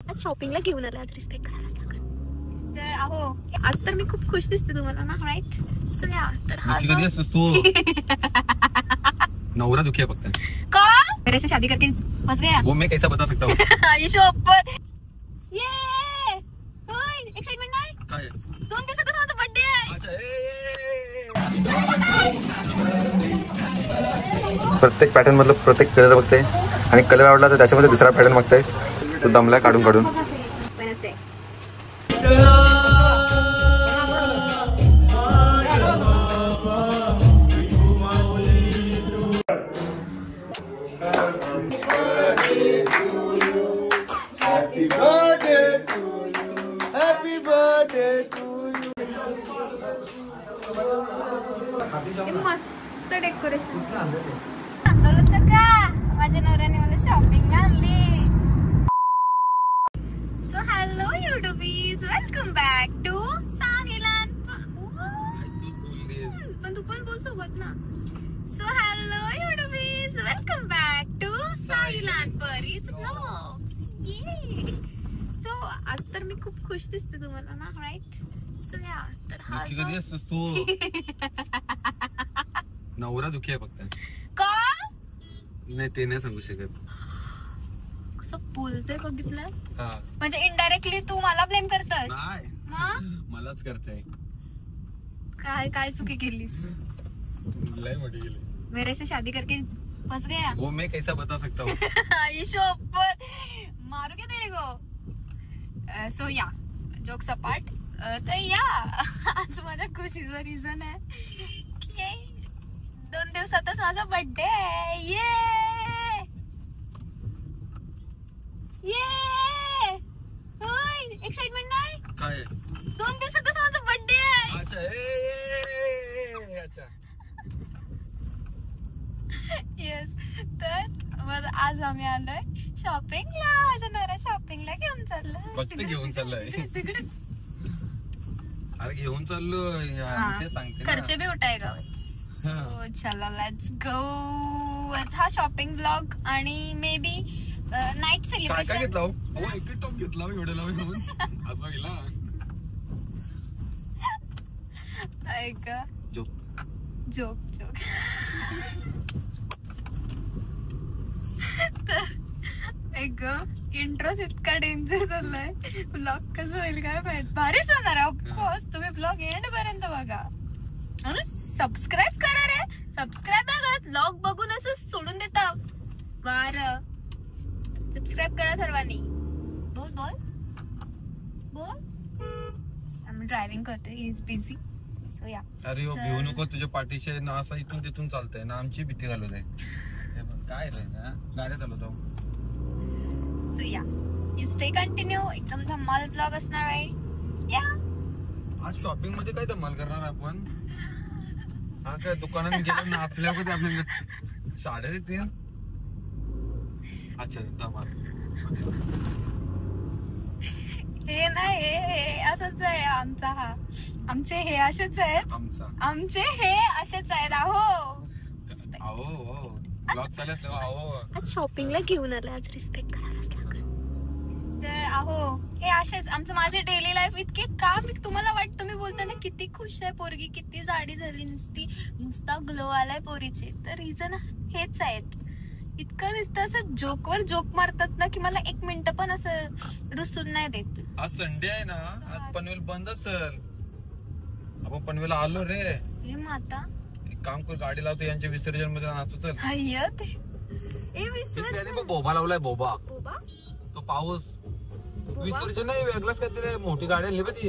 आज शॉपिंगला घेऊन आला, आज रिस्पेक्ट करायलाच लागेल. तर अहो आज तर मी खूप खुश दिसते तुम्हाला ना, राईट? सो या तर हा कधी असतोस तू? नवरा दुखी है फक्त. का मेरे से शादी करके फंस गया वो मैं कैसा बता सकता हूँ? ये शॉपर ये ओय एक्साइटमेंट नाही काय 2 दिवसातच माझा बर्थडे आहे. अच्छा प्रत्येक पॅटर्न मधलं प्रत्येक कलर बघते आणि कलर आवडला तर त्याच्यामध्ये दुसरा पॅटर्न बघते. तो दमलाय काढून काढून. वेडनेसडे मस्त डेकोरेशन आंदोलन का माझ्या नवऱ्याने मला शॉपिंग आणली. So hello YouTubies, welcome back to Sahilan. पण तू पण बोल सोबत ना. So hello YouTubies, welcome back to Sahilan Pari's vlogs. So आज तर मी खूप खुश दिसते तुम्हाला ना, राईट? सो या तर हा कधी असतोस तू? नवरा दुखी आहे फक्त. का नाही ते नाही सांगू शकत. कसं बोलतोय बघितलं? हा म्हणजे इनडायरेक्टली तू मला ब्लेम करतोस. नाही मग मलाच करताय. काय काय चुकी केलीस? लय मोठी गेली. मेरे से शादी करके फंस गया. वो मैं कैसा बता सकता हूँ? ये शॉपर मारू क्या तेरे को? सो या जोक्स अपार्ट, तर या आज माझ्या खुशीचा रिझन आहे की 2 दिवसातच माझा बर्थडे आहे. ये होय एक्साइटमेंट नाही काय 2 दिवसातच माझा बर्थडे आहे. अच्छा अच्छा येस. तर मग आज आम्ही आलोय शॉपिंगला. माझ्या नवरा शॉपिंगला घेऊन चाललाय. फक्त घेऊन चाललाय. तिकडे अरे घेऊन चाललो ते सांगते ना. खर्च भी उठाएगा. सो चलो लेट्स गो. हा शॉपिंग ब्लॉग आणि मे बी नाईट काय काय सेलिब्रेशन. घेतला हो? एक टॉप घेतला एवढं लावून घेऊन असं गेला. ऐका जोक जोक जोक. एक इंट्रोच इतका डेंजर चाललाय. ब्लॉग कसं होईल काय माहित. भारीच होणार आहे ऑफकोर्स. तुम्ही ब्लॉग एंड पर्यंत बघा आणि सबस्क्राईब करा रे. सबस्क्राईब बघा, ब्लॉग बघून असं सोडून देता. वार सबस्क्राईब करा सर्वांनी. बोल बोल बोल. आम्ही ड्रायव्हिंग करते. Is busy. सो या. अरे हो भिवू नको. तुझ्या पाठीशी ना असं इथून तिथून चालतंय ना. आमची भीती घालवत आहे. काय रे ना गाड्या चालवतो. सो या यू स्टे कंटिन्यू. एकदम धमाल ब्लॉग असणार आहे. या आज शॉपिंग मध्ये काय धमाल करणार आपण? हा काय दुकानात गेलं नाचल्या कधी आपल्याला साड्या देतील. अच्छा धमाल. हे नाही हे असंच आहे आमचा. हा आमचे हे असेच आहेत. आमचे हे असेच आहेत. अहो ब्लॉग चालत अहो आज शॉपिंगला घेऊन आला, आज रिस्पेक्ट करायलाच लागेल. तर अहो हे असेच आमचं माझे डेली लाईफ इतके का. मी तुम्हाला वाटतं मी बोलताना किती खुश आहे पोरगी, किती जाडी झाली, नुसता ग्लो आलाय पोरीचे. तर रिझन हेच आहेत. इतकं नुसतं असं जोकवर जोक मारतात ना की मला 1 मिनिट पण असं रुसून नाही देत. आज संडे आहे ना. आज पनवेल बंद असेल. आपण पनवेलला आलो रे. हे माता एक काम कर गाडी लावतो यांच्या विसर्जन मध्ये नाचू. चल विसर्जन. बोबा लावलाय. बोबा बोबा तो पाऊस विसर्जन नाही वेगळाच काहीतरी. मोठी गाडी आणली बघ ती.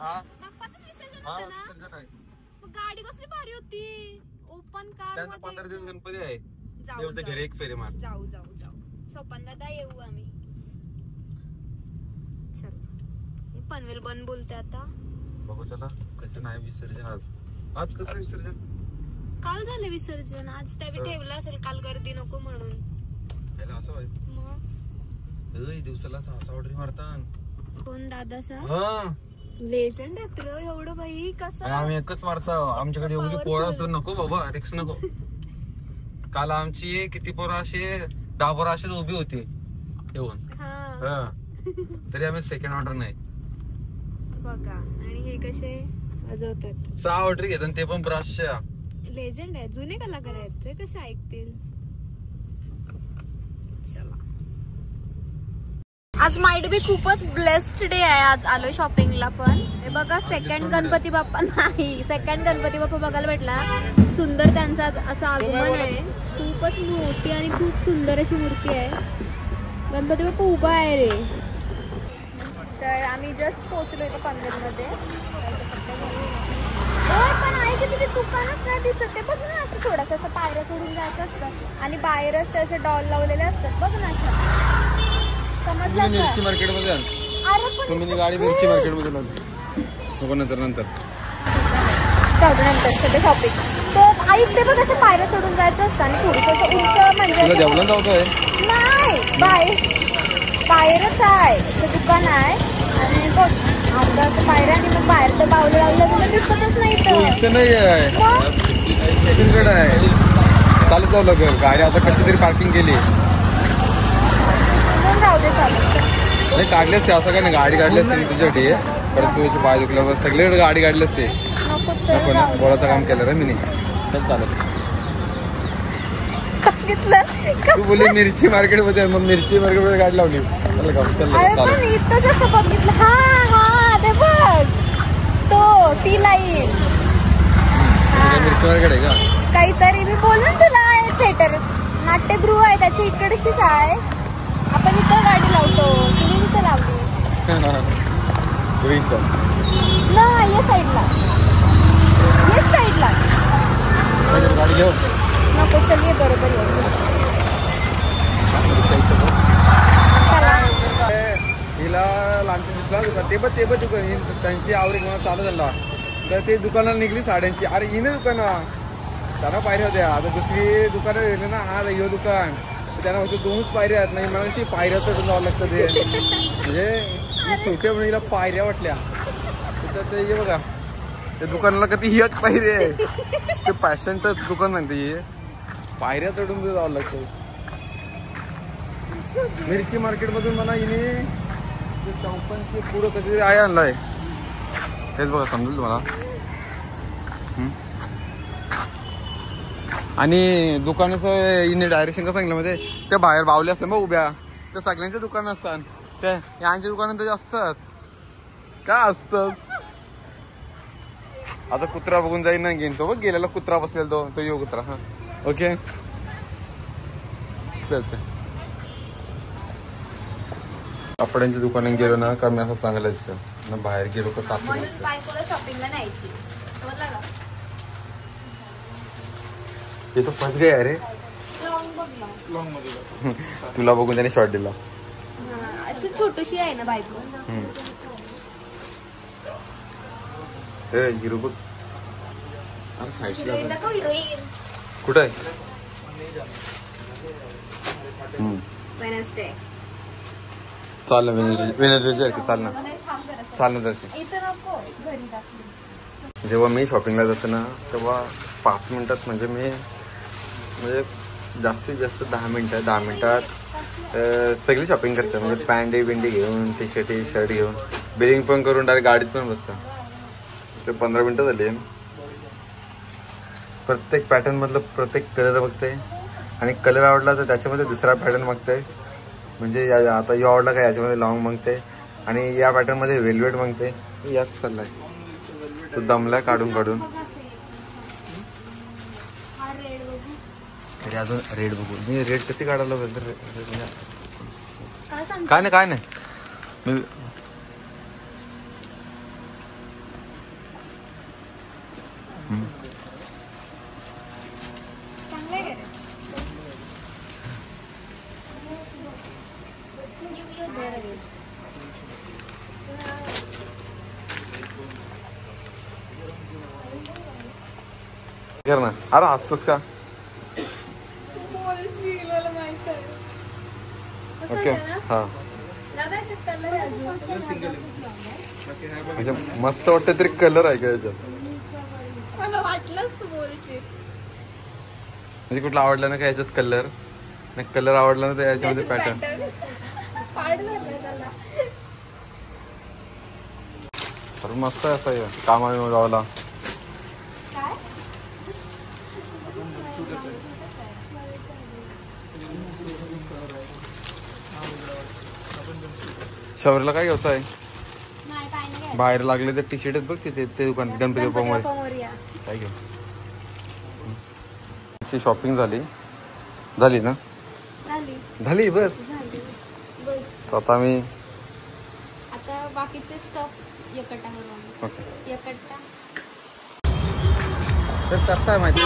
बाप्पाचंच विसर्जन होतं ना. मग गाडी कसली भारी होती, ओपन कार. 15 दिवस गणपती आहे. जाऊ घरी एक फेरी मार. जाऊ सोपान दादा येऊ आम्ही. चल मी पनवेल बन बोलते आता. बघू चला कसं नाही विसर्जन. आज कसं विसर्जन? काल झालं विसर्जन, आज त्यावेळी ठेवलं असेल काल गर्दी नको म्हणून. असं व्हाय दिवसाला 6 ऑर्डर मारतात. कोण दादा सा हा लेजंड आहेत रे एवढं बाई. कसं आम्ही एकच मारतो. आमच्याकडे एवढी पोळा असतो नको बाबा, रिक्स नको. काल आमची किती पोरं असे 10 पोरं असेच उभी होती येऊन. तरी आम्ही सेकंड ऑर्डर नाही बघा. आणि हे कसे वाजवतात 6 ऑर्डर घेतात ते पण ब्रासच्या. लेजंड आहे, जुने कलाकार आहेत ते कसे ऐकतील. चला आज माइट बी खूपच ब्लेस्ड डे आहे. आज आलोय शॉपिंगला पण. हे बघा सेकंड गणपती बाप्पा नाही, सेकंड गणपती बाप्पा बघायला भेटला. सुंदर त्यांचा असं आगमन आहे. खूपच मोठी आणि खूप सुंदर अशी मूर्ती आहे. गणपती बाप्पा उभा आहे रे. तर आम्ही जस्ट पोहोचलो इथे पनवेलमध्ये. पण आहे की तिथे दुकानच नाही दिसत. ते बघ ना असं थोडंसं असं पायऱ्या सोडून जायचं असतं आणि बाहेरच ते असे डॉल लावलेले असतात बघ ना. समजलं मिरची मार्केट मध्ये. अरे तुम्ही गाडी मिरची मार्केट मध्ये लावली नंतर सध्या शॉपिंग. तर आई ते बघ असं पायऱ्या सोडून जायचं असतं आणि थोडंसं उंच म्हणजे जेवण जावतोय नाही बाहेरच आहे असं दुकान आहे. आणि बघ आता पायऱ्या आणि मग बाहेर तर बावले लावलं दिसतच नाही. चालत जाऊ लागेल गाडी. आता कशी तरी पार्किंग केली राहू दे चालू नाही. काढली असते असं काय नाही. गाडी काढली असते तुझ्यासाठी. परत तुझे पाय दुखल्यावर सगळीकडे गाडी काढली असते. नको ना बोलाचं काम केलं रे मी नाही. चल चालत तू बोलली मिरची मार्केट मध्ये. मग मिरची मार्केट मध्ये गाडी लावली. बघितलं. हा ते बघ तो ती लाईन मिरची मार्केट आहे का काहीतरी. मी बोल ना तुला थिएटर नाट्यगृह आहे त्याच्या इकडेशीच आहे. आपण इथं गाडी लावतो की नाही तिथं लावली ना. या साईडला गाडी घेऊ नको. चल ये बरोबर हिला लहानपण दिसला ते पण दुकान त्यांची आवडी कोणा चालू झाला तर ते दुकानाला निघली साड्यांची. अरे हिने दुकान त्यांना पायऱ्या होत्या. आता दुसरी दुकानं गेली ना. हा हे दुकान त्यांना फक्त 2च पायऱ्या आहेत. नाही मला पायऱ्या चढून जावं लागतं ते. म्हणजे छोट्या म्हणून हिला पायऱ्या वाटल्या. ते हे बघा त्या दुकानाला कधी ही पायरी आहे. ते पॅशनच दुकान म्हणते. पायऱ्या चढून जावं लागतं. मिरची मार्केट मधून मला हिने चौपनचे पुढं कधी आहे आणलाय. हेच बघा समजेल तुम्हाला. आणि दुकानाचं हिने डायरेक्शन का सांगितलं मध्ये त्या बाहेर बावले असतात मग उभ्या. त्या सगळ्यांचे दुकान असतात. त्या यांच्या दुकानात तरी असतात काय असतं. आता कुत्रा बघून जाईल ना घेईन. तो बघ गेलेला कुत्रा बसलेला तो यो कुत्रा. हा ओके चल. कपड्यांच्या दुकानात गेलो ना कमी असं चांगलं दिसतं ना. बाहेर गेलो तर शॉपिंगला न्यायची. हे तो फस गे अरे. तुला बघून त्याने शॉर्ट दिला. असं छोटीशी आहे ना बायको. हिरो बघ साईडला कुठं आहे. चाल ना विनर्जी चाल ना तशी. जेव्हा मी शॉपिंगला जातो ना तेव्हा 5 मिनिटात म्हणजे जास्तीत जास्त 10 मिनिटात सगळी शॉपिंग करते. म्हणजे पॅन्ट बिंडी घेऊन टी शर्ट घेऊन बिलिंग पण करून डायरेक्ट गाडीत पण बसतं. ते 15 मिनिटं झाली. प्रत्येक पॅटर्न मधलं प्रत्येक कलर बघते आणि कलर आवडला तर त्याच्यामध्ये दुसरा पॅटर्न बघते. म्हणजे आता यो आवडला का याच्यामध्ये लॉंग मागते आणि या पॅटर्न मध्ये वेलवेट मागते. याच चाललाय तो दमलाय काढून अजून रेड बघू. मी रेड किती काढायला काय नाही मी चांगलं आहे का रे? You there again. कर ना. अरे हसतोस का? बोलशील मला माहित आहे. असं ओके. आहे ना? हा दादा याच्यात कलर आहे अजून. म्हणजे मस्त वाटतं तरी कलर आहे का याच्यात? मला वाटलंच तू बोलशील. म्हणजे कुठला आवडला ना का याच्यात कलर? नाही कलर आवडला ना तर याच्यामध्ये पॅटर्न. पाड झालंय त्याला. तर मस्त आहे असं कामाला गावाला. काय? शौर्यला काय घ्यायचं आहे? नाही काय नाही. बाहेर लागले तर टी शर्ट बघ तिथे ते दुकान गणपती बाप्पा मध्ये काय घेऊ. शॉपिंग झाली ना? झाली बस. आता मी आता बाकीचे स्टॉप्स एकट्टा करू. ओके. एकट्टा तर कसं आहे माहिती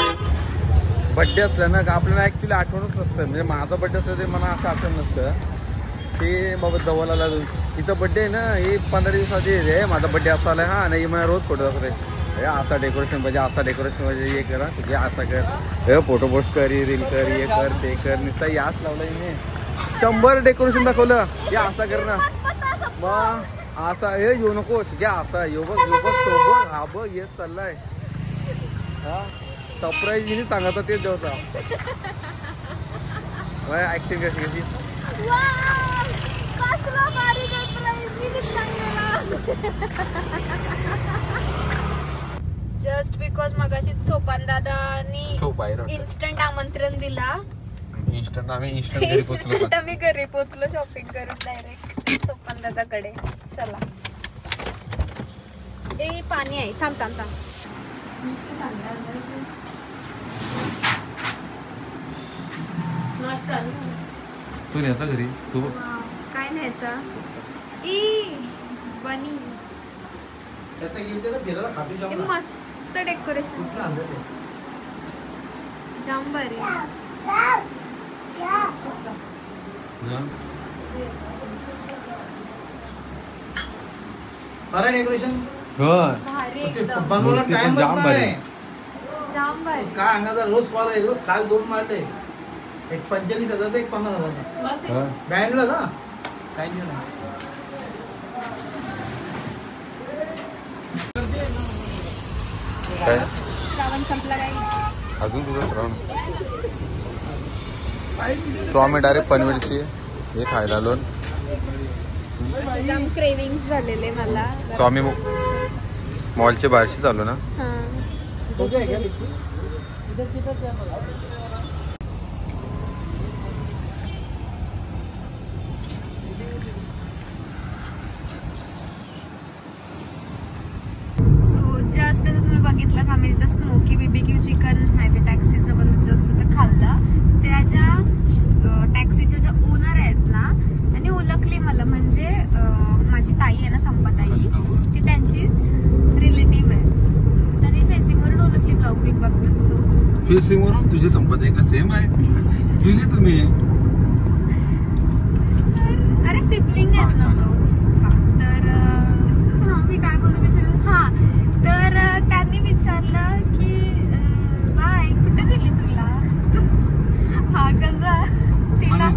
बड्डे असलं ना का आपल्याला ऍक्च्युली आठवणच नसतं. म्हणजे माझा बड्डे असलं तरी मला असं आठवण नसतं की बाबा जवळ आला. तिचा बड्डे आहे ना हे 15 दिवसाची आहे. माझा बड्डे असा आलाय. हा नाही मला रोज फोटो दाखवते असा डेकोरेशन पाहिजे असा डेकोरेशन पाहिजे हे करा तुझे असं कर हे फोटो पोस्ट कर रील कर हे कर ते कर नुसता याच लावला हिने 100 डेकोरेशन दाखवलं हे असा कर ना मग असा हे येऊ नकोस घ्या असा येऊ बघ तो बघ हा बघ येत चाललाय. हा सरप्राईज हिने सांगता तेच देवता ऍक्शन कशी कशी जस्ट बिकॉज मगाशी सोपान दादानी इन्स्टंट आमंत्रण दिला. इन्स्टंट आम्ही घरी पोचलो शॉपिंग करून डायरेक्ट सोपान दादाकडे. चला ए पाणी आहे थांब. तू न्यायचा घरी तू काय न्यायचा ई बनी मस्त डेकोरेशन जाम भारी. डेकोरेशन भारी एकदम बनवायला टाइम जाम भारी. जाम भारी. काय अंगाचा रोज कॉल आहे काल 2 मारले. एक 45,000 एक 50,000 बँडला ना काय नाही. श्रावण संपला काय अजून तुझं श्रावण. तो आम्ही डायरेक्ट पनवेलची हे खायला आलो. जाम क्रेविंग्स झालेले मला. सो आम्ही मॉलच्या बाहेरशी चालू ना. जस्ट आता तुम्ही बघितलं आम्ही तिथं स्मोकी बीबीक्यू चिकन आहे ते टॅक्सी जवळ जस्ट ते खाल्लं. त्याच्या टॅक्सीच्या ज्या ओनर आहेत ना त्यांनी ओळखली मला. म्हणजे माझी ताई आहे ना संपताई ती त्यांचीच रिलेटिव्ह आहे. सो त्यांनी फेसिंगवरून ओळखली ब्लॉग बिग बघतात. सो फेसिंगवरून तुझी संपत्ती का सेम आहे जुली तुम्ही अरे सिबलिंग आहेत ना. तर मी काय बोलू विचारलं. हा तर त्यांनी विचारलं की बाय कुठे दिली तुला. हा कसा तिला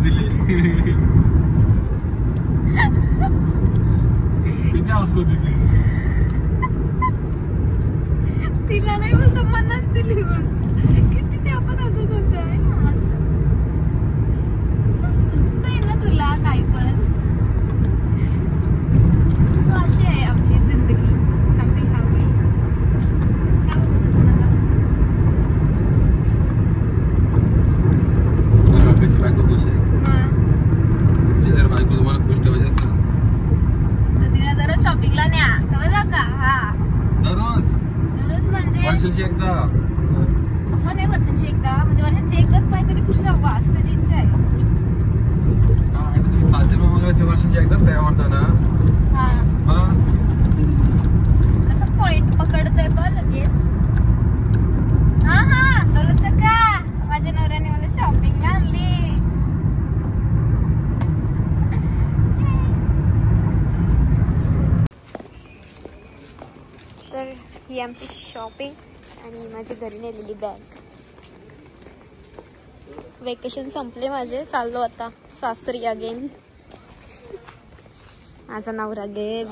तिला नाही बोलतो मनाच दिली किती ते आपण हसत होते असं सुचतंय ना तुला काही पण. सो अशी आहे आमची जिंदगी. शॉपिंगला न्या समजला का. हा दररोज म्हणजे वर्षाची एकदा नाही वर्षांची एकदा म्हणजे वर्षांची एकदाच पाहिजे तरी खुश राहू असं तुझी इच्छा आहे. तुम्ही 7 वर्षाची एकदाच तयार मारता ना. हा कसं पॉइंट पकडतोय बघ लगेच. ही आमची शॉपिंग आणि माझी घरी नेलेली बॅग. वेकेशन संपले माझे, चाललो आता सासरी अगेन. माझा नवरा गे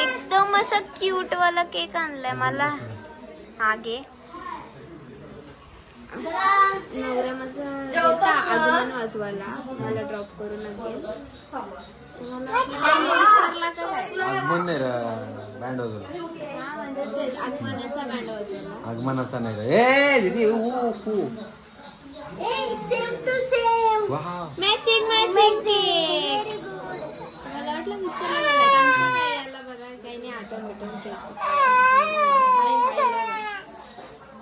एकदम असा क्यूट वाला केक आणलाय मला. हा घे. नवऱ्या माझा आगमन वाजवाला मला ड्रॉप करून लागेल. आगमन नाही रे, बँड वाजवला. आगमनाचा बँड वाजवला. आगमनाचा नाही रे. ए दीदी मॅचिंग मॅचिंग केक. मला वाटलं याला बघा काही नाही ऑटोमॅटिक.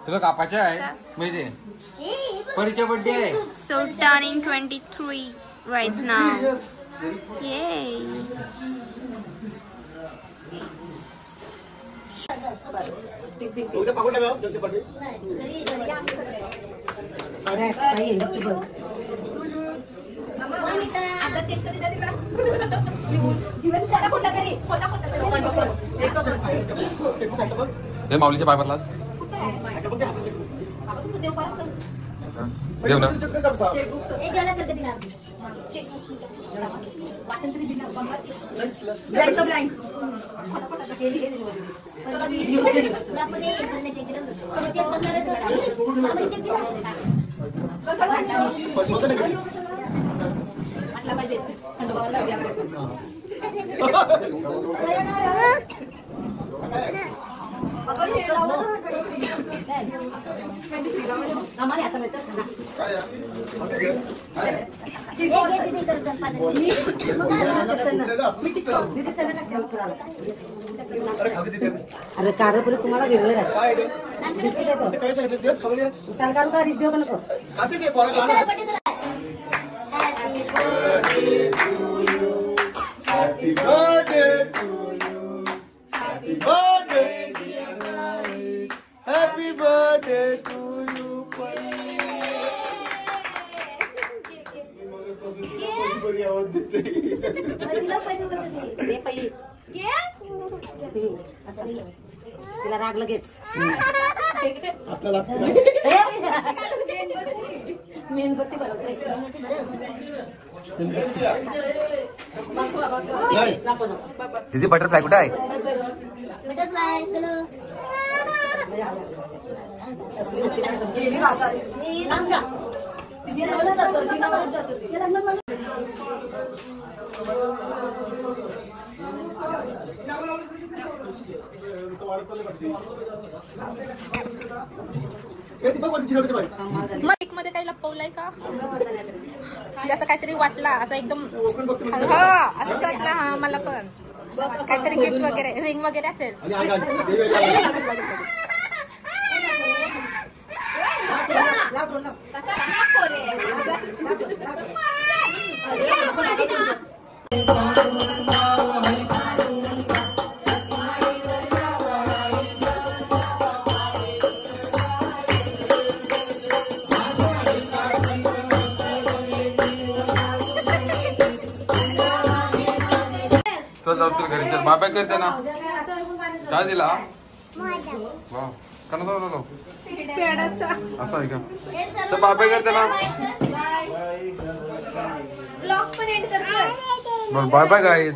तुला कापायचं आहे माहिती? परीचा बर्थडे आहे. So turning 23 right now. Yay. उद्या पकडलं का जलसे पडले? अरे सही आहे बस. आता चेक करी दे तिकडे. इव्हन फोटा फोटा तरी फोटा फोटा चेक कर. हे माऊलीच्या पाय पडलास. देव ना अरे कारपुरी तुम्हाला दिलेलं आहे. सरकार का डिश देऊ का नको? Happy birthday to you. Happy birthday dear Nai. Happy birthday to you. तिला राग लगेच. मेणबत्ती बरोबर. दीदी बटरफ्लाय कुठे आहे? बटरफ्लाय चलो. माईक मध्ये काही लपवलंय का? असं काहीतरी वाटला असं एकदम. हा असंच वाटलं. हा मला पण काहीतरी गिफ्ट वगैरे रिंग वगैरे असेल. चल जाऊ चल घरी चल बाय करते ना काय दिला वा कणा जाऊ पेडाचा असं आहे का तर बाय करते ना ब्लॉग पण एंड करतोय बरं बाय बाय गाईज